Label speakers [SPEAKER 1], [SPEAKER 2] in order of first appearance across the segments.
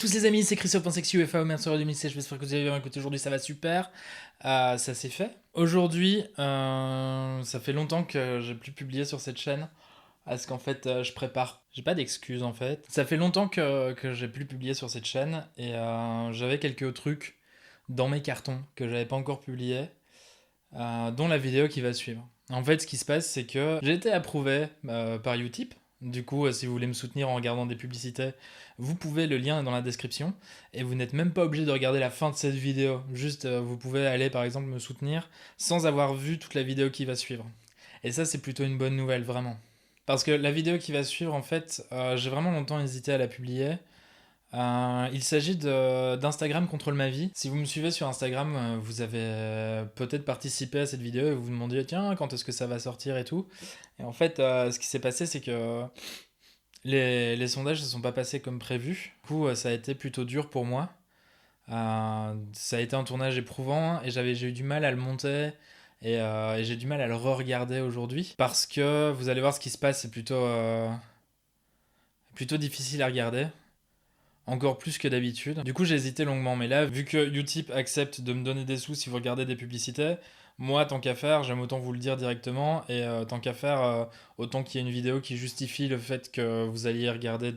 [SPEAKER 1] tous les amis, c'est Christophe Pansexy UFA au Mercure 2016, j'espère que vous allez bien. Écoutez, aujourd'hui ça va super, ça c'est fait. Aujourd'hui, ça fait longtemps que j'ai plus publié sur cette chaîne, parce qu'en fait je prépare, j'ai pas d'excuses en fait. Ça fait longtemps que j'ai plus publié sur cette chaîne, et j'avais quelques trucs dans mes cartons que j'avais pas encore publié, dont la vidéo qui va suivre. En fait, ce qui se passe, c'est que j'ai été approuvé par Utip. Du coup, si vous voulez me soutenir en regardant des publicités, vous pouvez, le lien est dans la description. Et vous n'êtes même pas obligé de regarder la fin de cette vidéo. Juste, vous pouvez aller par exemple me soutenir sans avoir vu toute la vidéo qui va suivre. Et ça, c'est plutôt une bonne nouvelle, vraiment. Parce que la vidéo qui va suivre, en fait, j'ai vraiment longtemps hésité à la publier. Il s'agit d'Instagram contrôle ma vie. Si vous me suivez sur Instagram, vous avez peut-être participé à cette vidéo et vous vous demandiez tiens, quand est-ce que ça va sortir et tout. Et en fait, ce qui s'est passé, c'est que les sondages ne se sont pas passés comme prévu. Du coup, ça a été plutôt dur pour moi. Ça a été un tournage éprouvant et j'ai eu du mal à le monter et j'ai du mal à le re-regarder aujourd'hui. Parce que vous allez voir ce qui se passe, c'est plutôt difficile à regarder. Encore plus que d'habitude. Du coup, j'ai hésité longuement, mais là, vu que Utip accepte de me donner des sous si vous regardez des publicités, moi, tant qu'à faire, j'aime autant vous le dire directement, et tant qu'à faire, autant qu'il y ait une vidéo qui justifie le fait que vous alliez regarder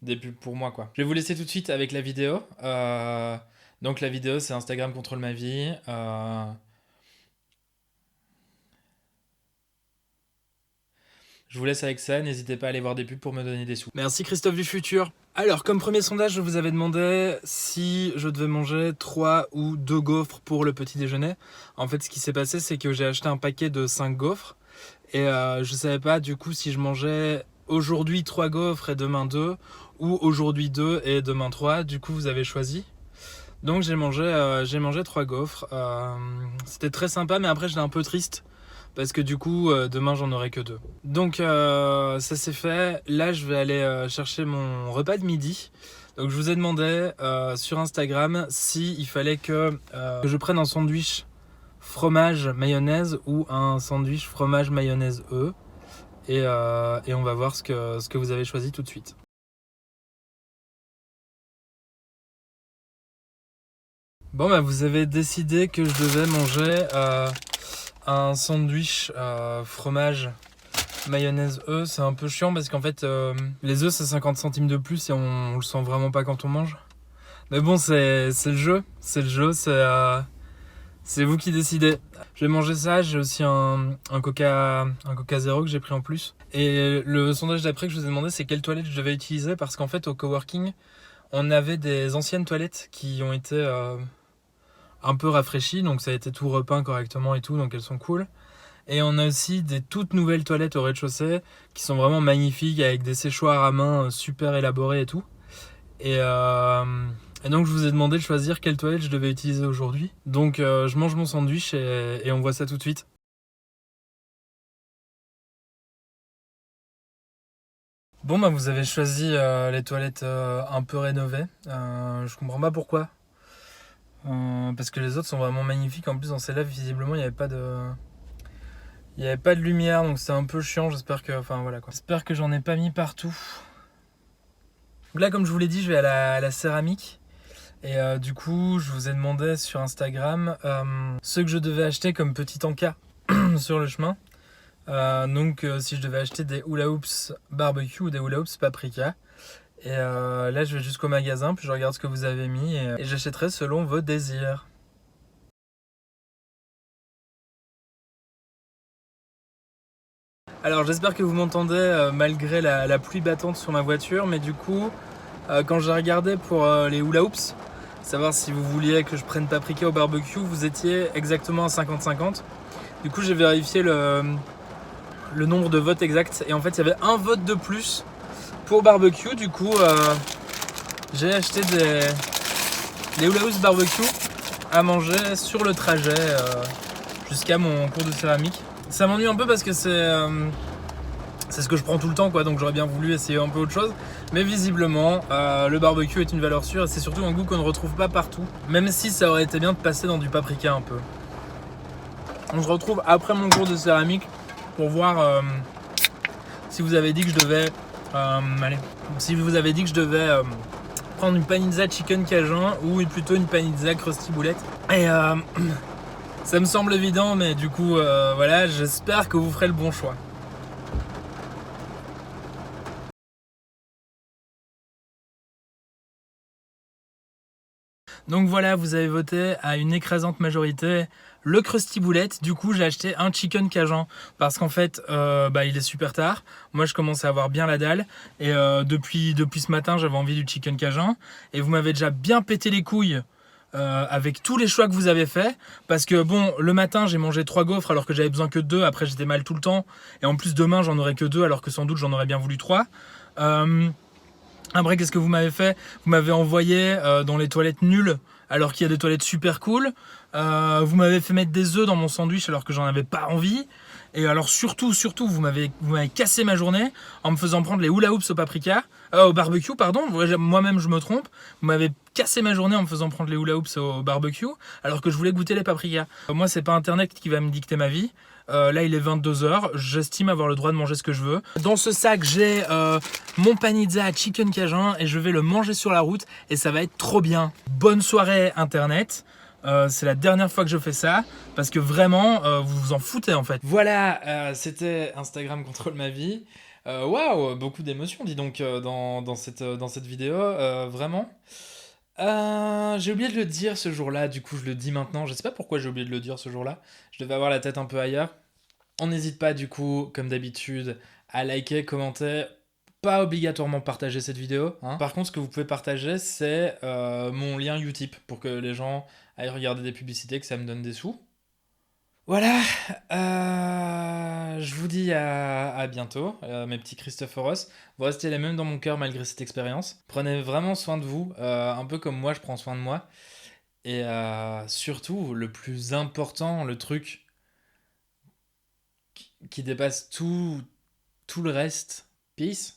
[SPEAKER 1] des pubs pour moi, quoi. Je vais vous laisser tout de suite avec la vidéo. Donc la vidéo, c'est Instagram contrôle ma vie. Je vous laisse avec ça, n'hésitez pas à aller voir des pubs pour me donner des sous. Merci Christophe du futur. Alors, comme premier sondage, je vous avais demandé si je devais manger 3 ou 2 gaufres pour le petit déjeuner. En fait, ce qui s'est passé, c'est que j'ai acheté un paquet de 5 gaufres. Et je savais pas du coup si je mangeais aujourd'hui 3 gaufres et demain 2, ou aujourd'hui 2 et demain 3. Du coup, vous avez choisi. Donc j'ai mangé 3 gaufres. C'était très sympa, mais après j'étais un peu triste. Parce que du coup, demain, j'en aurai que 2. Donc, ça c'est fait. Là, je vais aller chercher mon repas de midi. Donc, je vous ai demandé sur Instagram s'il fallait que je prenne un sandwich fromage mayonnaise ou un sandwich fromage mayonnaise Et on va voir ce que vous avez choisi tout de suite. Bon, bah, vous avez décidé que je devais manger un sandwich fromage mayonnaise c'est un peu chiant parce qu'en fait les œufs c'est 50 centimes de plus et on le sent vraiment pas quand on mange. Mais bon, c'est le jeu, c'est vous qui décidez. Je vais manger ça, j'ai aussi un Coca Zéro que j'ai pris en plus. Et le sondage d'après que je vous ai demandé, c'est quelle toilette je devais utiliser, parce qu'en fait au coworking on avait des anciennes toilettes qui ont été un peu rafraîchies, donc ça a été tout repeint correctement et tout, donc elles sont cool. Et on a aussi des toutes nouvelles toilettes au rez-de-chaussée qui sont vraiment magnifiques, avec des séchoirs à main super élaborés et tout. Et donc je vous ai demandé de choisir quelle toilette je devais utiliser aujourd'hui. Donc je mange mon sandwich et on voit ça tout de suite. Bon, bah vous avez choisi les toilettes un peu rénovées. Je comprends pas pourquoi. Parce que les autres sont vraiment magnifiques. En plus, dans celle-là, visiblement, il n'y avait pas de lumière, donc c'est un peu chiant. J'espère que, enfin voilà quoi. J'espère que j'en ai pas mis partout. Donc là, comme je vous l'ai dit, je vais à la céramique. Et du coup, je vous ai demandé sur Instagram ce que je devais acheter comme petit encas sur le chemin. Donc si je devais acheter des hula hoops barbecue ou des hula hoops paprika. Et là je vais jusqu'au magasin, puis je regarde ce que vous avez mis et j'achèterai selon vos désirs. Alors j'espère que vous m'entendez malgré la pluie battante sur ma voiture, mais du coup quand j'ai regardé pour les hula hoops, savoir si vous vouliez que je prenne paprika au barbecue, vous étiez exactement à 50-50. Du coup j'ai vérifié le nombre de votes exacts et en fait il y avait un vote de plus pour barbecue. Du coup j'ai acheté des hula hoops barbecue à manger sur le trajet jusqu'à mon cours de céramique. Ça m'ennuie un peu parce que c'est ce que je prends tout le temps quoi, donc j'aurais bien voulu essayer un peu autre chose, mais visiblement le barbecue est une valeur sûre et c'est surtout un goût qu'on ne retrouve pas partout, même si ça aurait été bien de passer dans du paprika un peu. On se retrouve après mon cours de céramique pour voir si vous avez dit que je devais prendre une panizza chicken cajun ou plutôt une panizza crusty boulette. Et ça me semble évident, mais du coup, voilà, j'espère que vous ferez le bon choix. Donc voilà, vous avez voté à une écrasante majorité le Krusty Boulette. Du coup, j'ai acheté un chicken cajun parce qu'en fait, il est super tard. Moi, je commence à avoir bien la dalle et depuis ce matin, j'avais envie du chicken cajun. Et vous m'avez déjà bien pété les couilles avec tous les choix que vous avez fait. Parce que bon, le matin, j'ai mangé 3 gaufres alors que j'avais besoin que de 2. Après, j'étais mal tout le temps. Et en plus, demain, j'en aurai que 2 alors que sans doute, j'en aurais bien voulu 3. Après, qu'est-ce que vous m'avez fait? Vous m'avez envoyé dans les toilettes nulles alors qu'il y a des toilettes super cool. Vous m'avez fait mettre des œufs dans mon sandwich alors que j'en avais pas envie. Et alors surtout, vous m'avez cassé ma journée en me faisant prendre les hula hoops au barbecue, pardon. Moi-même, je me trompe. Vous m'avez cassé ma journée en me faisant prendre les hula hoops au barbecue alors que je voulais goûter les paprikas. Moi, c'est pas Internet qui va me dicter ma vie. Là, il est 22h. J'estime avoir le droit de manger ce que je veux. Dans ce sac, j'ai mon panizza chicken cajun et je vais le manger sur la route et ça va être trop bien. Bonne soirée Internet. C'est la dernière fois que je fais ça parce que vraiment, vous vous en foutez en fait. Voilà, c'était Instagram contrôle ma vie. Waouh, beaucoup d'émotions, dis donc, dans cette vidéo. Vraiment. J'ai oublié de le dire ce jour-là, du coup je le dis maintenant. Je sais pas pourquoi j'ai oublié de le dire ce jour-là. Je devais avoir la tête un peu ailleurs. On n'hésite pas du coup, comme d'habitude, à liker, commenter. Pas obligatoirement partager cette vidéo, hein. Par contre, ce que vous pouvez partager, c'est mon lien Utip pour que les gens aillent regarder des publicités, que ça me donne des sous. Voilà, je vous dis à bientôt, mes petits Christopheros. Vous restez les mêmes dans mon cœur malgré cette expérience. Prenez vraiment soin de vous, un peu comme moi, je prends soin de moi. Et surtout, le plus important, le truc qui dépasse tout le reste, peace.